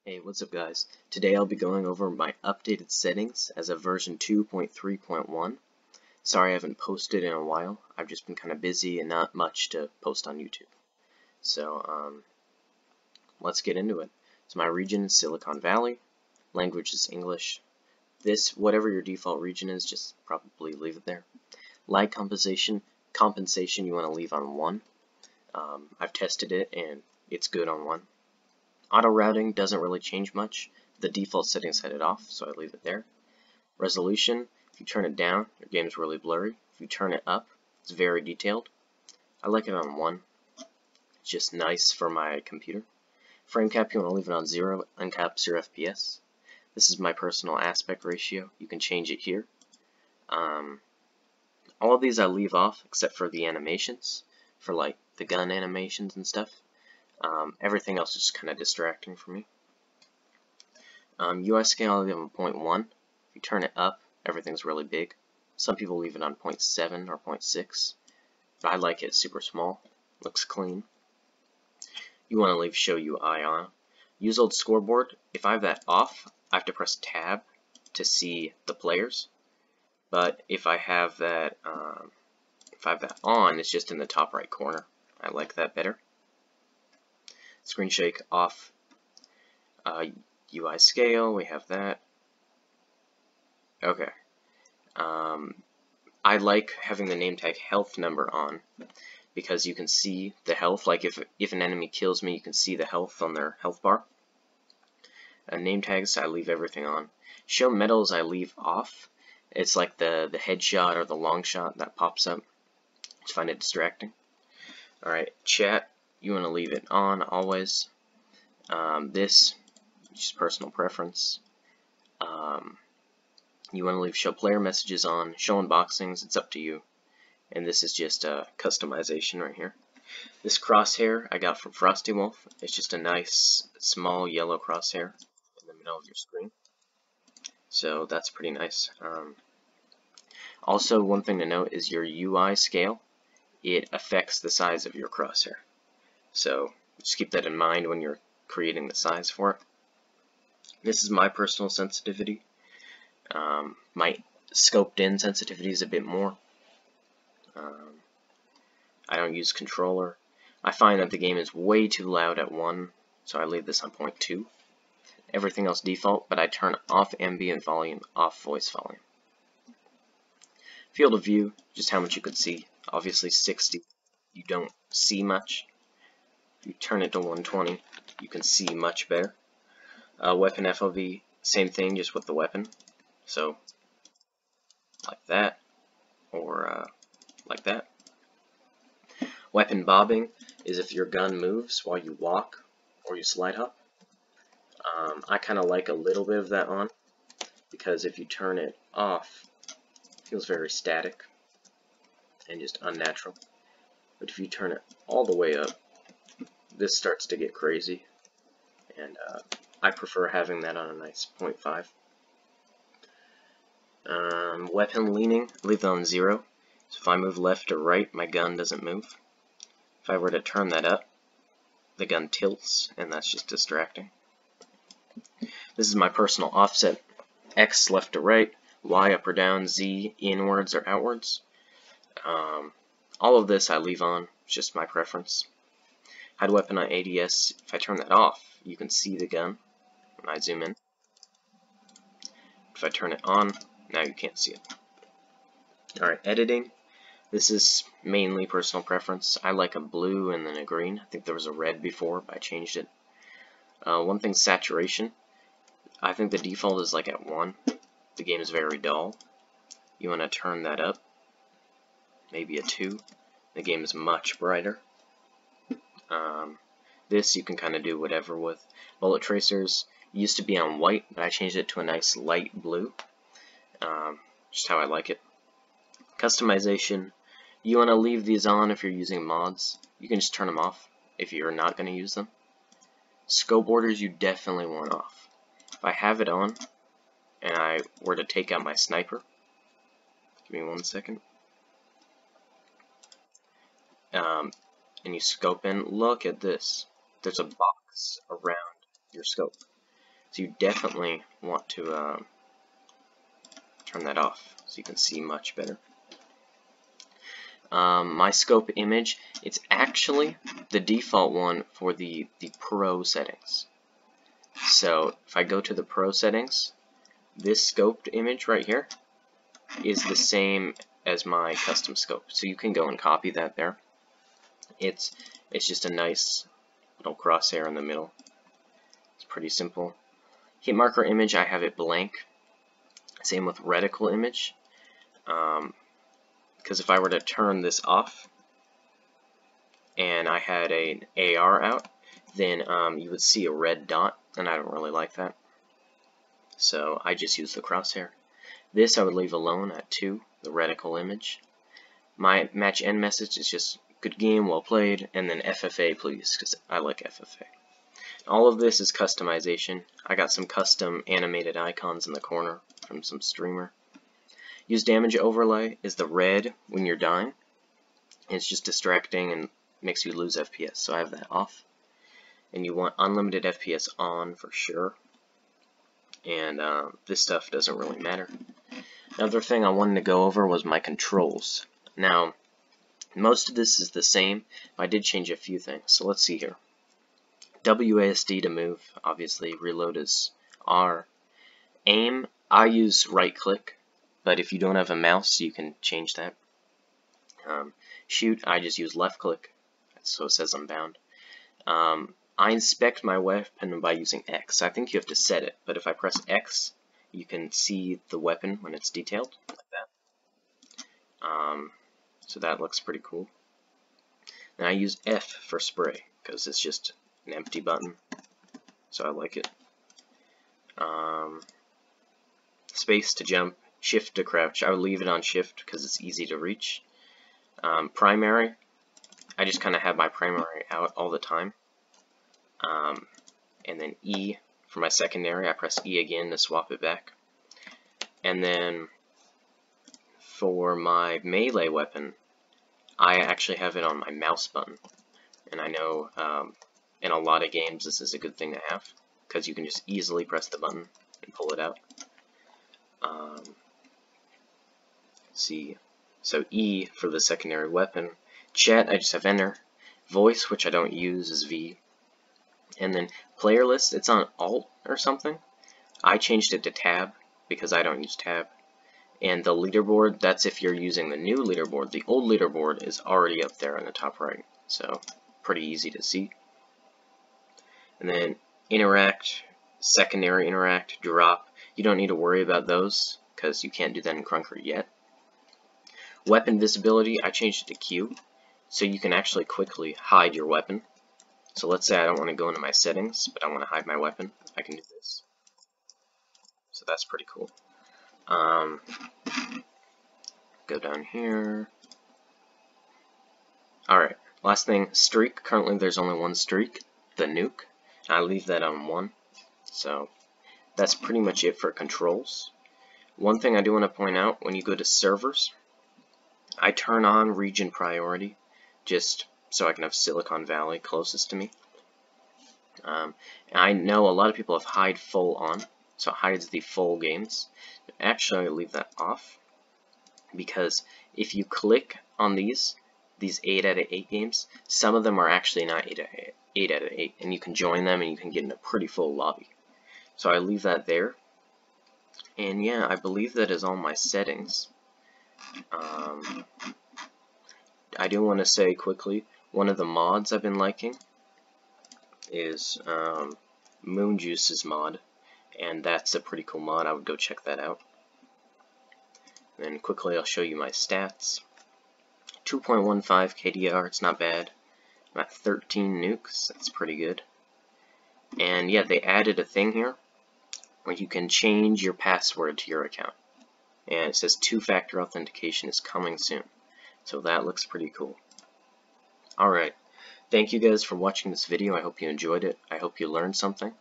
Hey, what's up guys? Today I'll be going over my updated settings as of version 2.3.1. Sorry I haven't posted in a while. I've just been kind of busy and not much to post on YouTube. So, let's get into it. So my region is Silicon Valley. Language is English. Whatever your default region is, just probably leave it there. Lag compensation you want to leave on 1. I've tested it and it's good on 1. Auto routing doesn't really change much. The default settings set it off, so I leave it there. Resolution, if you turn it down, your game's really blurry. If you turn it up, it's very detailed. I like it on 1. It's just nice for my computer. Frame cap, you want to leave it on 0, uncaps your FPS. This is my personal aspect ratio. You can change it here. All of these I leave off except for the animations, for like the gun animations and stuff. Everything else is kind of distracting for me. UI scale, I leave on 0.1. If you turn it up, everything's really big. Some people leave it on 0.7 or 0.6, but I like it super small. Looks clean. You want to leave show UI on. Use old scoreboard. If I have that off, I have to press tab to see the players. But if I have that on, it's just in the top right corner. I like that better. Screen shake off. UI scale, we have that. Okay. I like having the name tag health number on because you can see the health. Like if an enemy kills me, you can see the health on their health bar. Name tags, I leave everything on. Show medals, I leave off. It's like the headshot or the long shot that pops up. I find it distracting. Alright, chat, you want to leave it on always. This, just personal preference. You want to leave show player messages on, show unboxings, it's up to you. And this is just a customization right here. This crosshair I got from Frosty Wolf. It's just a nice small yellow crosshair in the middle of your screen. So that's pretty nice. Also, one thing to note is your UI scale. It affects the size of your crosshair. So just keep that in mind when you're creating the size for it. This is my personal sensitivity. My scoped in sensitivity is a bit more. I don't use controller. I find that the game is way too loud at 1, so I leave this on 0.2. Everything else default, but I turn off ambient volume, off voice volume. Field of view, just how much you could see. Obviously 60, you don't see much. If you turn it to 120, you can see much better. Weapon FOV, same thing, just with the weapon. So, like that, or like that. Weapon bobbing is if your gun moves while you walk or you slide hop. I kind of like a little bit of that on, because if you turn it off, it feels very static and just unnatural. But if you turn it all the way up, this starts to get crazy, and I prefer having that on a nice 0.5. Weapon leaning, leave it on 0. So if I move left or right, my gun doesn't move. If I were to turn that up, the gun tilts, and that's just distracting. This is my personal offset. X left to right, Y up or down, Z inwards or outwards. All of this I leave on, it's just my preference. Hide weapon on ADS, if I turn that off, you can see the gun when I zoom in. If I turn it on, now you can't see it. Alright, editing. This is mainly personal preference. I like a blue and then a green. I think there was a red before, but I changed it. One thing, saturation. I think the default is like at 1. The game is very dull. You want to turn that up. Maybe a 2. The game is much brighter. This you can kind of do whatever with. Bullet tracers used to be on white, but I changed it to a nice light blue. Just how I like it. Customization. You want to leave these on if you're using mods. You can just turn them off if you're not going to use them. Scope borders you definitely want off. If I have it on and I were to take out my sniper, give me 1 second, and you scope in, look at this. There's a box around your scope. So you definitely want to turn that off so you can see much better. My scope image, it's actually the default one for the Pro settings. So if I go to the Pro settings, this scoped image right here is the same as my custom scope. So you can go and copy that there. It's just a nice little crosshair in the middle. It's pretty simple. Hit marker image, I have it blank. Same with reticle image. Because if I were to turn this off and I had an AR out, then you would see a red dot, and I don't really like that. So I just use the crosshair. This I would leave alone at 2, the reticle image. My match end message is just good game, well played, and then FFA please, because I like FFA. All of this is customization. I got some custom animated icons in the corner from some streamer. Use damage overlay is the red when you're dying. It's just distracting and makes you lose FPS, so I have that off. And you want unlimited FPS on for sure. And this stuff doesn't really matter. Another thing I wanted to go over was my controls. Now, most of this is the same, but I did change a few things. So let's see here. WASD to move, obviously. Reload is R. Aim, I use right click, but if you don't have a mouse, you can change that. Shoot, I just use left click, so it says I'm bound. I inspect my weapon by using X. I think you have to set it, but if I press X, you can see the weapon when it's detailed, like that. So that looks pretty cool. And I use F for spray, because it's just an empty button, so I like it. Space to jump, shift to crouch. I would leave it on shift because it's easy to reach. Primary, I just kind of have my primary out all the time. And then E for my secondary, I press E again to swap it back. And then for my melee weapon, I actually have it on my mouse button. And I know in a lot of games this is a good thing to have, because you can just easily press the button and pull it out. See, so E for the secondary weapon. Chat, I just have enter. Voice, which I don't use, is V. And then player list, it's on Alt or something. I changed it to Tab because I don't use Tab. And the leaderboard, that's if you're using the new leaderboard. The old leaderboard is already up there in the top right, so pretty easy to see. And then interact, secondary interact, drop. You don't need to worry about those because you can't do that in Krunker yet. Weapon visibility, I changed it to Q, so you can actually quickly hide your weapon. So let's say I don't want to go into my settings, but I want to hide my weapon. I can do this. So that's pretty cool. Go down here. Alright, last thing, streak. Currently there's only one streak, the nuke. I leave that on 1. So that's pretty much it for controls. One thing I do want to point out, when you go to servers, I turn on region priority just so I can have Silicon Valley closest to me. And I know a lot of people have hide full on, so it hides the full games. Actually, I leave that off because if you click on these 8 out of 8 games, some of them are actually not 8 out of 8, and you can join them and you can get in a pretty full lobby. So I leave that there. And yeah, I believe that is all my settings. I do want to say quickly, one of the mods I've been liking is Moonjuice's mod, and that's a pretty cool mod. I would go check that out. And then quickly I'll show you my stats. 2.15 KDR, it's not bad. I'm at 13 nukes, that's pretty good. And yeah, they added a thing here where you can change your password to your account. And it says 2-factor authentication is coming soon. So that looks pretty cool. Alright, thank you guys for watching this video. I hope you enjoyed it. I hope you learned something.